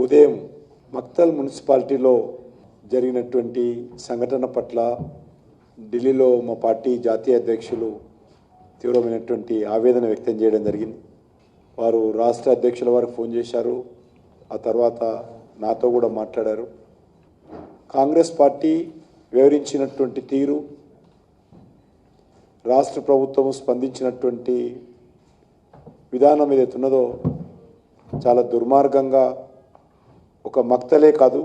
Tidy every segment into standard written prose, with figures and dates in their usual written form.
ఉదయం మక్తల్ మున్సిపాలిటీలో జరిగినటువంటి సంఘటన పట్ల ఢిల్లీలో మా పార్టీ జాతీయ అధ్యక్షులు తీవ్రమైనటువంటి ఆవేదన వ్యక్తం చేయడం జరిగింది. వారు రాష్ట్ర అధ్యక్షుల వారికి ఫోన్ చేశారు. ఆ తర్వాత నాతో కూడా మాట్లాడారు. కాంగ్రెస్ పార్టీ వివరించినటువంటి తీరు, రాష్ట్ర ప్రభుత్వం స్పందించినటువంటి విధానం ఏదైతే ఉన్నదో చాలా దుర్మార్గంగా ఒక మక్తలే కాదు,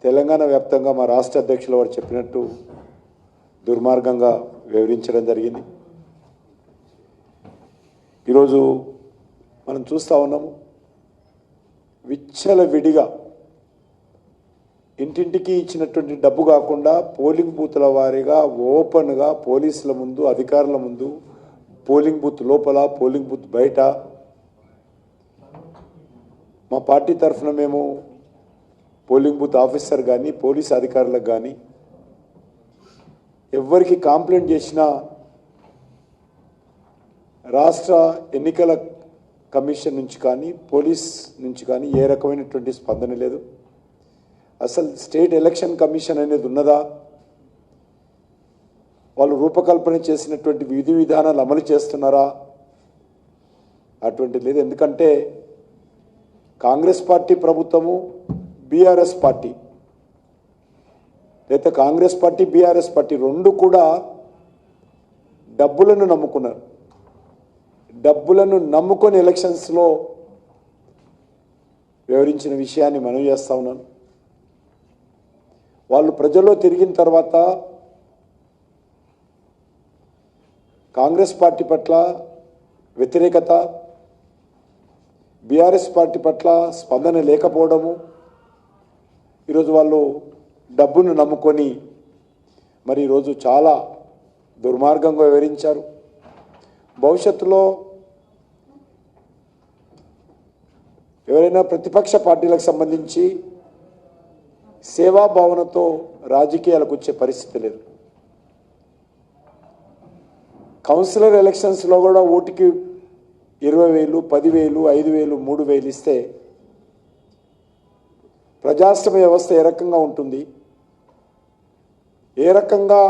తెలంగాణ వ్యాప్తంగా మా రాష్ట్ర అధ్యక్షుల వారు చెప్పినట్టు దుర్మార్గంగా వివరించడం జరిగింది. ఈరోజు మనం చూస్తూ ఉన్నాము, విచ్చలవిడిగా ఇంటింటికి ఇచ్చినటువంటి డబ్బు కాకుండా పోలింగ్ బూత్ల వారీగా ఓపెన్గా పోలీసుల ముందు, అధికారుల ముందు, పోలింగ్ బూత్ లోపల, పోలింగ్ బూత్ బయట మా పార్టీ తరఫున మేము పోలింగ్ బూత్ ఆఫీసర్ కానీ పోలీస్ అధికారులకు కానీ ఎవరికి కంప్లైంట్ చేసినా రాష్ట్ర ఎన్నికల కమిషన్ నుంచి కానీ పోలీస్ నుంచి కానీ ఏ రకమైనటువంటి స్పందన లేదు. అసలు స్టేట్ ఎలక్షన్ కమిషన్ అనేది ఉన్నదా? వాళ్ళు రూపకల్పన చేసినటువంటి విధి విధానాలు అమలు చేస్తున్నారా? అటువంటిది లేదు. ఎందుకంటే కాంగ్రెస్ పార్టీ ప్రభుత్వము, బీఆర్ఎస్ పార్టీ లేదా కాంగ్రెస్ పార్టీ బీఆర్ఎస్ పార్టీ రెండు కూడా డబ్బులను నమ్ముకున్నారు. డబ్బులను నమ్ముకొని ఎలక్షన్స్లో వివరించిన విషయాన్ని మనం చేస్తూ ఉన్నాను. వాళ్ళు ప్రజల్లో తిరిగిన తర్వాత కాంగ్రెస్ పార్టీ పట్ల వ్యతిరేకత, బీఆర్ఎస్ పార్టీ పట్ల స్పందన లేకపోవడము, ఈరోజు వాళ్ళు డబ్బును నమ్ముకొని మరి ఈరోజు చాలా దుర్మార్గంగా వివరించారు. భవిష్యత్తులో ఎవరైనా ప్రతిపక్ష పార్టీలకు సంబంధించి సేవాభావనతో రాజకీయాలకు వచ్చే పరిస్థితి లేదు. కౌన్సిలర్ ఎలక్షన్స్లో కూడా ఓటుకి 20,000, 10,000, 5,000, 3,000 ఇస్తే ప్రజాస్వామ్య వ్యవస్థ ఏ రకంగా ఉంటుంది? ఏ రకంగా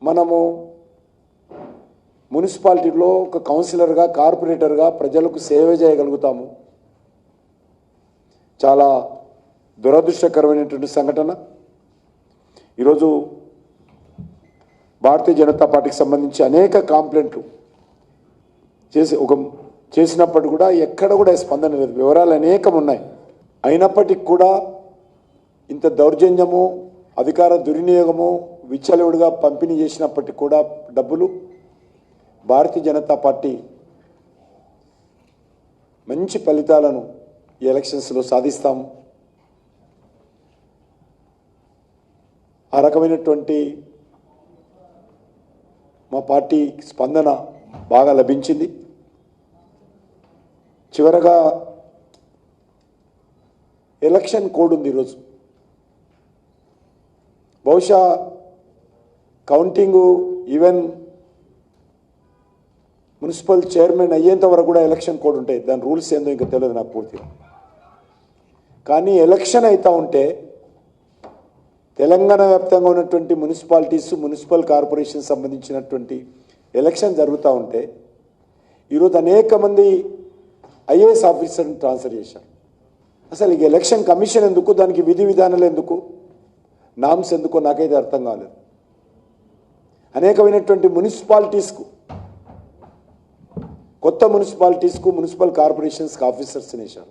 మనము మున్సిపాలిటీలో ఒక కౌన్సిలర్గా, కార్పొరేటర్గా ప్రజలకు సేవ చేయగలుగుతాము? చాలా దురదృష్టకరమైనటువంటి సంఘటన. ఈరోజు భారతీయ జనతా పార్టీకి సంబంధించి అనేక కంప్లైంట్లు చేసినప్పటికీ కూడా ఎక్కడ కూడా స్పందన లేదు. వివరాలు అనేకం ఉన్నాయి. అయినప్పటికీ కూడా ఇంత దౌర్జన్యము, అధికార దుర్వినియోగము, విచ్చలవిడిగా పంపిణీ చేసినప్పటికీ కూడా డబ్బులు భారతీయ జనతా పార్టీ మంచి ఫలితాలను ఈ ఎలక్షన్స్లో సాధిస్తాము. ఆ రకమైనటువంటి మా పార్టీ స్పందన బాగా లభించింది. చివరగా ఎలక్షన్ కోడ్ ఉంది. ఈరోజు బహుశా కౌంటింగు ఈవెన్ మున్సిపల్ చైర్మన్ అయ్యేంత వరకు కూడా ఎలక్షన్ కోడ్ ఉంటాయి. దాని రూల్స్ ఏందో ఇంకా తెలియదు నాకు పూర్తిగా. కానీ ఎలక్షన్ అవుతూ ఉంటే తెలంగాణ వ్యాప్తంగా ఉన్నటువంటి మున్సిపాలిటీస్, మున్సిపల్ కార్పొరేషన్ సంబంధించినటువంటి ఎలక్షన్ జరుగుతూ ఉంటే ఈరోజు అనేక మంది ఐఏఎస్ ఆఫీసర్ని ట్రాన్స్ఫర్ చేశారు. అసలు ఇక ఎలక్షన్ కమిషన్ ఎందుకు? దానికి విధి విధానాలు ఎందుకు? నామ్స్ ఎందుకో నాకైతే అర్థం కాలేదు. అనేకమైనటువంటి మున్సిపాలిటీస్కు, కొత్త మున్సిపాలిటీస్కు, మున్సిపల్ కార్పొరేషన్స్కి ఆఫీసర్స్ వేశారు.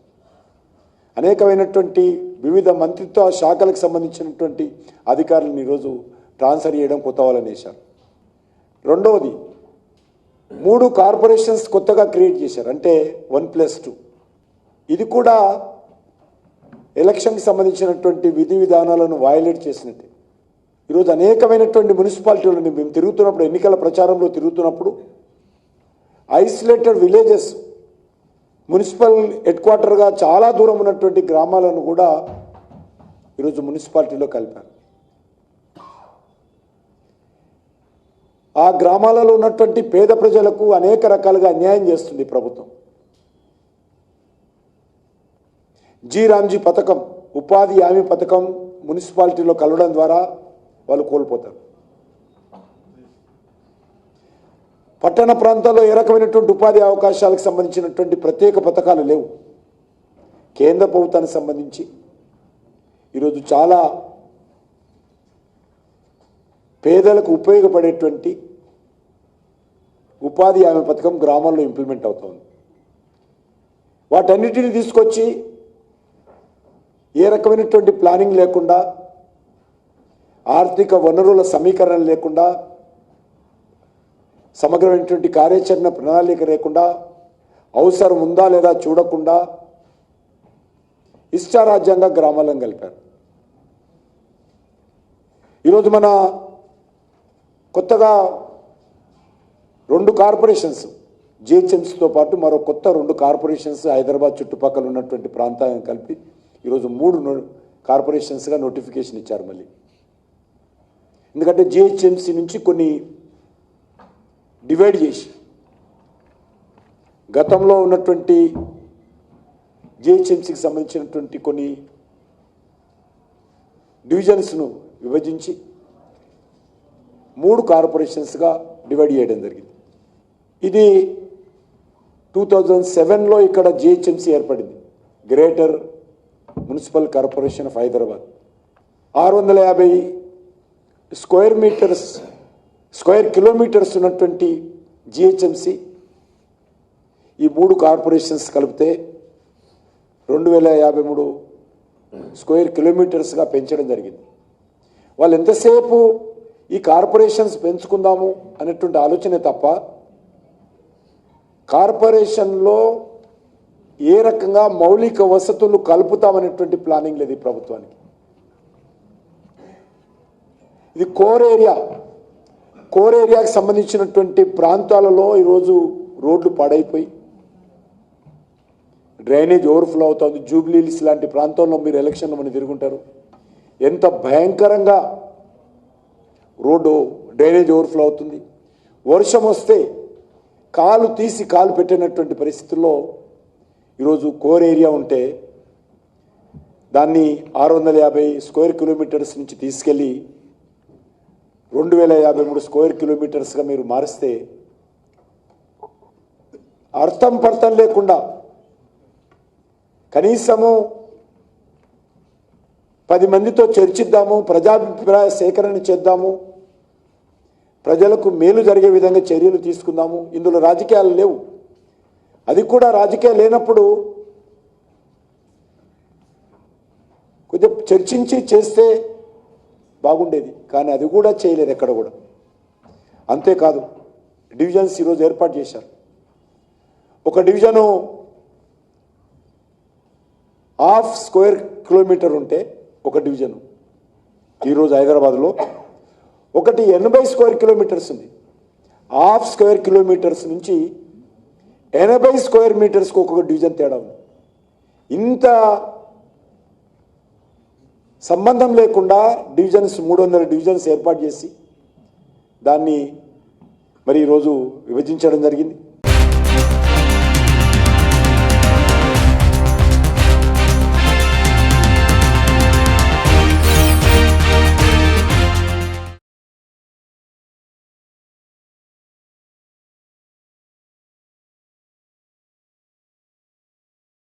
అనేకమైనటువంటి వివిధ మంత్రిత్వ శాఖలకు సంబంధించినటువంటి అధికారులను ఈరోజు ట్రాన్స్ఫర్ చేయడం, కొత్త వాళ్ళని వేశారు. రెండవది, 3 కార్పొరేషన్స్ కొత్తగా క్రియేట్ చేశారు. అంటే 1+2. ఇది కూడా ఎలక్షన్కి సంబంధించినటువంటి విధి విధానాలను వయలేట్ చేసినట్టే. ఈరోజు అనేకమైనటువంటి మున్సిపాలిటీలను మేము తిరుగుతున్నప్పుడు, ఎన్నికల ప్రచారంలో తిరుగుతున్నప్పుడు ఐసోలేటెడ్ విలేజెస్, మున్సిపల్ హెడ్ క్వార్టర్గా చాలా దూరం ఉన్నటువంటి గ్రామాలను కూడా ఈరోజు మున్సిపాలిటీలో కలిపారు. ఆ గ్రామాలలో ఉన్నటువంటి పేద ప్రజలకు అనేక రకాలుగా అన్యాయం చేస్తుంది ప్రభుత్వం. జీ రామ్జీ పథకం, ఉపాధి హామీ పథకం మున్సిపాలిటీలో కలవడం ద్వారా వాళ్ళు కోల్పోతారు. పట్టణ ప్రాంతాల్లో ఏ రకమైనటువంటి ఉపాధి అవకాశాలకు సంబంధించినటువంటి ప్రత్యేక పథకాలు లేవు. కేంద్ర ప్రభుత్వానికి సంబంధించి ఈరోజు చాలా పేదలకు ఉపయోగపడేటువంటి ఉపాధి హామీ పథకం గ్రామాల్లో ఇంప్లిమెంట్ అవుతోంది. వాటన్నిటిని తీసుకొచ్చి ఏ రకమైనటువంటి ప్లానింగ్ లేకుండా, ఆర్థిక వనరుల సమీకరణ లేకుండా, సమగ్రమైనటువంటి కార్యాచరణ ప్రణాళిక లేకుండా, అవసరం ఉందా లేదా చూడకుండా ఇష్టారాజ్యంగా గ్రామాలను కలిపారు. ఈరోజు మన కొత్తగా 2 కార్పొరేషన్స్, జిహెచ్ఎంసీతో పాటు మరో కొత్త 2 కార్పొరేషన్స్ హైదరాబాద్ చుట్టుపక్కల ఉన్నటువంటి ప్రాంతాలను కలిపి ఈరోజు 3 కార్పొరేషన్స్గా నోటిఫికేషన్ ఇచ్చారు మళ్ళీ. ఎందుకంటే జిహెచ్ఎంసీ నుంచి కొన్ని డివైడ్ చేసి గతంలో ఉన్నటువంటి జిహెచ్ఎంసీకి సంబంధించినటువంటి కొన్ని డివిజన్స్ను విభజించి 3 కార్పొరేషన్స్గా డివైడ్ చేయడం జరిగింది. ఇది 2007లో ఇక్కడ జిహెచ్ఎంసీ ఏర్పడింది, greater municipal corporation of Hyderabad. 650 square kilometres ఉన్నటువంటి జిహెచ్ఎంసీ ఈ 3 కార్పొరేషన్స్ కలిపితే 2053 స్క్వేర్ కిలోమీటర్స్గా పెంచడం జరిగింది. వాళ్ళు ఎంతసేపు ఈ కార్పొరేషన్స్ పెంచుకుందాము అనేటువంటి ఆలోచనే తప్ప కార్పొరేషన్లో ఏ రకంగా మౌలిక వసతులు కలుపుతామనేటువంటి ప్లానింగ్ లేదు ఈ ప్రభుత్వానికి. ఇది కోర్ ఏరియాకి సంబంధించినటువంటి ప్రాంతాలలో ఈరోజు రోడ్లు పాడైపోయి డ్రైనేజ్ ఓవర్ఫ్లో అవుతుంది. జూబ్లీహిల్స్ లాంటి ప్రాంతంలో మీరు ఎలక్షన్లో మనం తిరుగుంటారు, ఎంత భయంకరంగా రోడ్డు డ్రైనేజ్ ఓవర్ఫ్లో అవుతుంది. వర్షం వస్తే కాలు తీసి కాలు పెట్టినటువంటి పరిస్థితుల్లో ఈరోజు కోర్ ఏరియా ఉంటే దాన్ని 650 స్క్వేర్ కిలోమీటర్స్ నుంచి తీసుకెళ్ళి 2053 స్క్వేర్ కిలోమీటర్స్గా మీరు మారిస్తే అర్థం పర్థం లేకుండా కనీసము 10 మందితో చర్చిద్దాము, ప్రజాభిప్రాయ సేకరణ చేద్దాము, ప్రజలకు మేలు జరిగే విధంగా చర్యలు తీసుకుందాము. ఇందులో రాజకీయాలు లేవు. అది కూడా రాజకీయాలు లేనప్పుడు కొద్దిగా చర్చించి చేస్తే బాగుండేది, కానీ అది కూడా చేయలేదు ఎక్కడ కూడా. అంతేకాదు డివిజన్స్ ఈరోజు ఏర్పాటు చేశారు. ఒక డివిజను 1/2 స్క్వేర్ కిలోమీటర్ ఉంటే ఒక డివిజను ఈరోజు హైదరాబాద్లో ఒకటి 80 స్క్వేర్ కిలోమీటర్స్ ఉంది. 1/2 స్క్వేర్ కిలోమీటర్స్ నుంచి 80 స్క్వేర్ మీటర్స్కి ఒక్కొక్క డివిజన్ తేడా ఉంది. ఇంత సంబంధం లేకుండా డివిజన్స్ 300 డివిజన్స్ ఏర్పాటు చేసి దాన్ని మరి ఈరోజు విభజించడం జరిగింది.